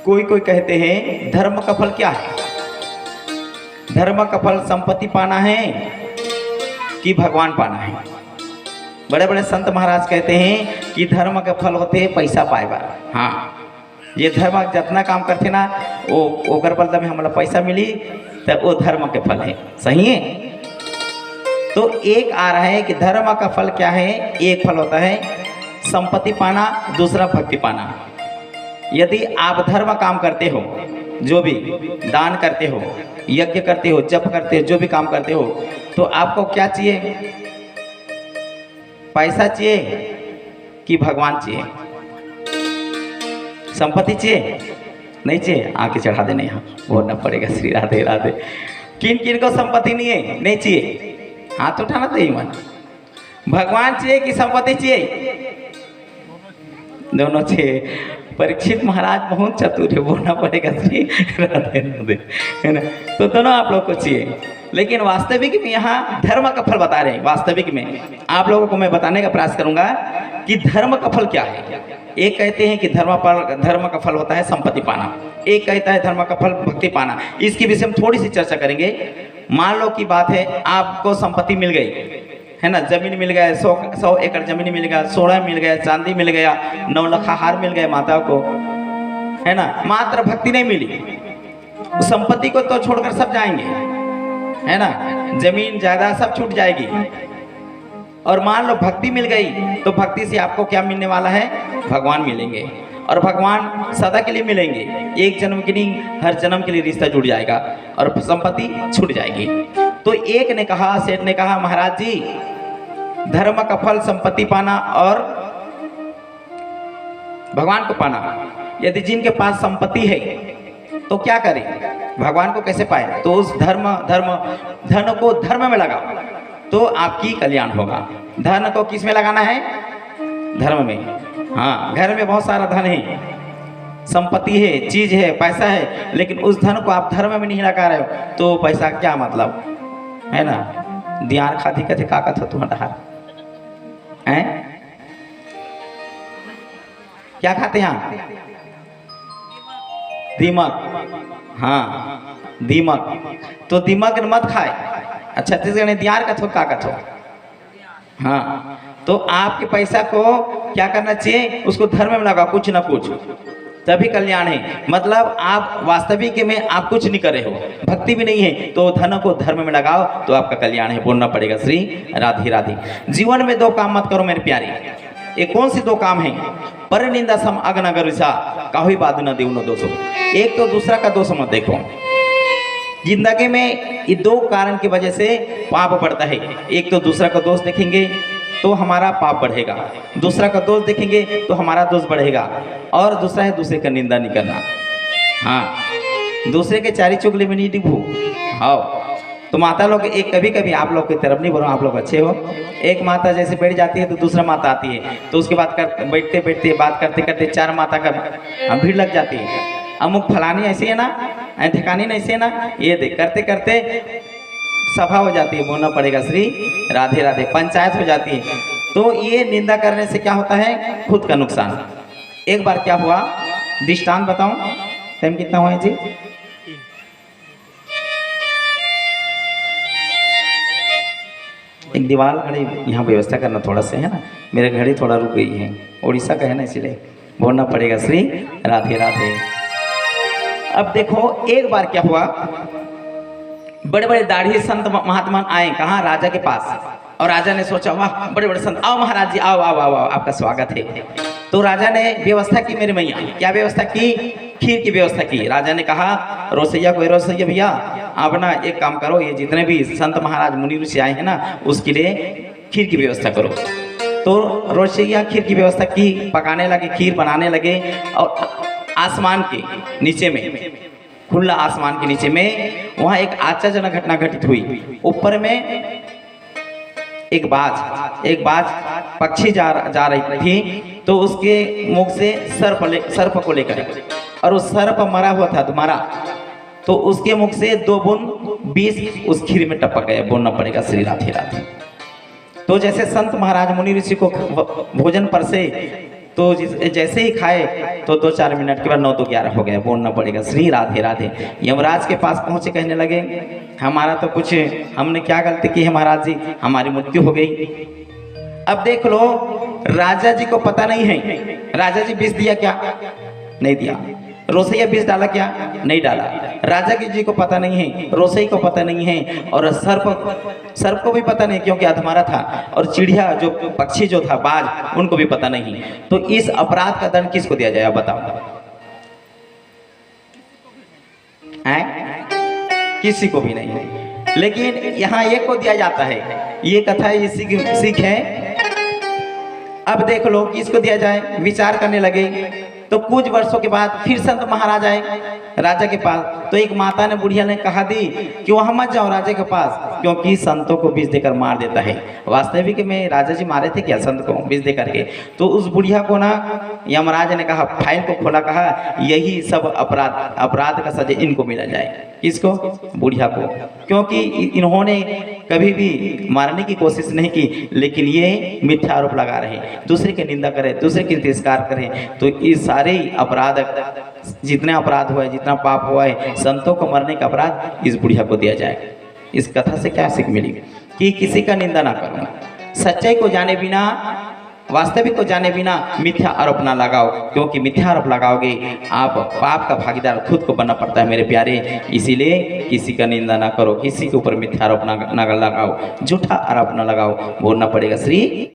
कोई कोई कहते हैं धर्म का फल क्या है? धर्म का फल संपत्ति पाना है कि भगवान पाना है? बड़े बड़े संत महाराज कहते हैं कि धर्म का फल होते हैं पैसा पाएगा। हाँ, ये धर्म जितना काम करते ना वो ओकर बदला में हमारा पैसा मिली तो वो धर्म के फल है। सही है। तो एक आ रहा है कि धर्म का फल क्या है? एक फल होता है संपत्ति पाना, दूसरा भक्ति पाना। यदि आप धर्म काम करते हो, जो भी दान करते हो, यज्ञ करते हो, जप करते हो, जो भी काम करते हो, तो आपको क्या चाहिए? पैसा चाहिए कि भगवान चाहिए? संपत्ति चाहिए? नहीं चाहिए? आके चढ़ा देने यहाँ बोलना पड़ेगा श्री राधे राधे। किन किन को संपत्ति नहीं है, नहीं चाहिए? हाथ उठाना तो ही मन। भगवान चाहिए कि संपत्ति चाहिए? दोनों चाहिए। परीक्षित महाराज बहुत चतुर है, बोलना पड़ेगा श्री राधे राधे, है ना। तो दोनों आप लोग को चाहिए। लेकिन वास्तविक में यहाँ धर्म का फल बता रहे हैं। वास्तविक में आप लोगों को मैं बताने का प्रयास करूंगा कि धर्म का फल क्या है। एक कहते हैं कि धर्म का फल होता है संपत्ति पाना, एक कहता है धर्म का फल भक्ति पाना। इसके विषय में थोड़ी सी चर्चा करेंगे। मान लो की बात है, आपको संपत्ति मिल गई है ना, जमीन मिल गया, 100 एकड़ जमीन मिल गया, सोना मिल गया, चांदी मिल गया, 9 लाख हार मिल गए माता को, है ना। मात्र भक्ति नहीं मिली। संपत्ति को तो छोड़कर सब जाएंगे, है ना, जमीन जायदाद सब छूट जाएगी। और मान लो भक्ति मिल गई, तो भक्ति से आपको क्या मिलने वाला है? भगवान मिलेंगे। और भगवान सदा के लिए मिलेंगे, एक जन्म के नहीं हर जन्म के लिए रिश्ता जुड़ जाएगा और संपत्ति छूट जाएगी। तो एक ने कहा, सेठ ने कहा, महाराज जी धर्म का फल संपत्ति पाना और भगवान को पाना। यदि जिनके पास संपत्ति है तो क्या करें? भगवान को कैसे पाए? तो उस धन को धर्म में लगाओ तो आपकी कल्याण होगा। धन को किस में लगाना है? धर्म में। हाँ, घर में बहुत सारा धन है, संपत्ति है, चीज है, पैसा है, लेकिन उस धन को आप धर्म में नहीं लगा रहे हो तो पैसा क्या मतलब, है ना। दियार खाती कथे काकत हो तुम्हारा हैं? क्या खाते हैं आप? दीमक। हाँ, दीमक। तो दीमक मत खाए। अच्छा, छत्तीसगढ़ दियार कथो काकत हो। हाँ, तो आपके पैसा को क्या करना चाहिए? उसको धर्म में लगाओ, कुछ ना कुछ, तभी कल्याण है। मतलब आप वास्तविक में आप कुछ नहीं कर रहे हो, भक्ति भी नहीं है, तो धन को धर्म में लगाओ तो आपका कल्याण है। बोलना पड़ेगा श्री राधे राधे। जीवन में 2 काम मत करो मेरे प्यारे। ये कौन से 2 काम हैं? पर निंदा सम अगन अगर काहुई बात न देव न दोषो। एक तो दूसरा का दोष मत देखो। जिंदगी में ये 2 कारण की वजह से पाप बढ़ता है। एक तो दूसरा का दोष देखेंगे तो हमारा पाप बढ़ेगा, दूसरा का दोष देखेंगे तो हमारा दोष बढ़ेगा, और दूसरा है दूसरे का निंदा नहीं करना। हाँ, दूसरे के चारी चुगली में नहीं डिभू। हाँ, तो माता लोग एक कभी कभी आप लोग की तरफ नहीं बोलो, आप लोग अच्छे हो। एक माता जैसे बैठ जाती है तो दूसरा माता आती है, तो उसके बाद बैठते बैठते बात करते करते 4 माता का भीड़ लग जाती है। अमुक फलानी ऐसी है ना, ठिकानी ऐसी है ना, ये देख करते करते सभा हो जाती है। बोलना पड़ेगा श्री राधे राधे। पंचायत हो जाती है। तो ये निंदा करने से क्या होता है? खुद का नुकसान। एक बार क्या हुआ, दृष्टांत बताऊं? टाइम कितना हुआ है जी? एक दीवार घड़ी यहाँ व्यवस्था करना थोड़ा सा, है ना, मेरे घड़ी थोड़ा रुक गई है, उड़ीसा का है ना, इसलिए बोलना पड़ेगा श्री राधे राधे। अब देखो, एक बार क्या हुआ, बड़े बड़े दाढ़ी संत महात्मा आए कहाँ? राजा के पास। और राजा ने सोचा, वाह बड़े बड़े संत, आओ महाराज जी, आओ आओ आओ, आओ, आपका स्वागत है। तो राजा ने व्यवस्था की मेरे मैया। क्या व्यवस्था की? खीर की व्यवस्था की। राजा ने कहा रोसैया को, रोसैया भैया आप ना एक काम करो, ये जितने भी संत महाराज मुनि ऋषि आए हैं ना, उसके लिए खीर की व्यवस्था करो। तो रोसैया खीर की व्यवस्था की, पकाने लगे, खीर बनाने लगे। और आसमान के नीचे में, खुला आसमान के नीचे में, वहां एक आश्चर्यजनक घटना घटित हुई। ऊपर में एक बाज पक्षी जा रही थी, तो उसके मुख से सर्प को लेकर, और उस सर्प मरा हुआ था, मरा, तो उसके मुख से 2 बूंद विष उस खीर में टपक गया। बोलना पड़ेगा श्री राधे राधे। तो जैसे संत महाराज मुनि ऋषि को भोजन पर से तो जैसे ही खाए तो 2-4 मिनट के बाद 9 तो 11 हो गया, बोलना पड़ेगा श्री राधे राधे। यमराज के पास पहुंचे, कहने लगे हमारा तो कुछ, हमने क्या गलती की है महाराज जी, हमारी मृत्यु हो गई। अब देख लो, राजा जी को पता नहीं है, राजा जी विष दिया क्या? नहीं दिया। रोसैया विष डाला क्या? नहीं डाला। राजा जी को पता नहीं है, रोसई को पता नहीं है, और सर्प को भी पता नहीं क्योंकि अधमरा था, और चिड़िया जो पक्षी जो था बाज, उनको भी पता नहीं। तो इस अपराध का दंड किसको दिया जाए, बताओ? किसी को भी नहीं, लेकिन यहाँ एक को दिया जाता है। ये कथा है, ये सीख है। अब देख लो किसको दिया जाए, विचार करने लगे। तो कुछ वर्षों के बाद फिर संत महाराज आए राजा के पास। तो एक माता ने, बुढ़िया ने कहा दी कि वहां मत जाओ राजा के पास, क्योंकि संतों को विष देकर मार देता है। वास्तविक में राजा जी मारे थे क्या संत को विष दे करके? तो उस बुढ़िया को ना यमराज ने कहा, फाइल को खोला, कहा यही सब अपराध का सजा इनको मिला जाए। किसको? बुढ़िया को, क्योंकि इन्होंने कभी भी मारने की कोशिश नहीं की, लेकिन ये मिथ्या आरोप लगा रहे, दूसरे की निंदा करें, दूसरे की तिरस्कार करें। तो इस सारे अपराध, जितने अपराध हुआ है, जितना पाप हुआ है, संतों को मरने का अपराध इस बुढ़िया को दिया जाए। इस कथा से क्या सीख मिली? कि किसी का निंदा ना करो, सच्चाई को जाने बिना, वास्तविक को जाने बिना मिथ्या आरोप ना लगाओ, क्योंकि मिथ्या आरोप लगाओगे आप पाप का भागीदार खुद को बनना पड़ता है मेरे प्यारे। इसीलिए किसी का निंदा ना करो, किसी के ऊपर मिथ्या आरोप ना लगाओ, झूठा आरोप ना लगाओ, बोलना पड़ेगा श्री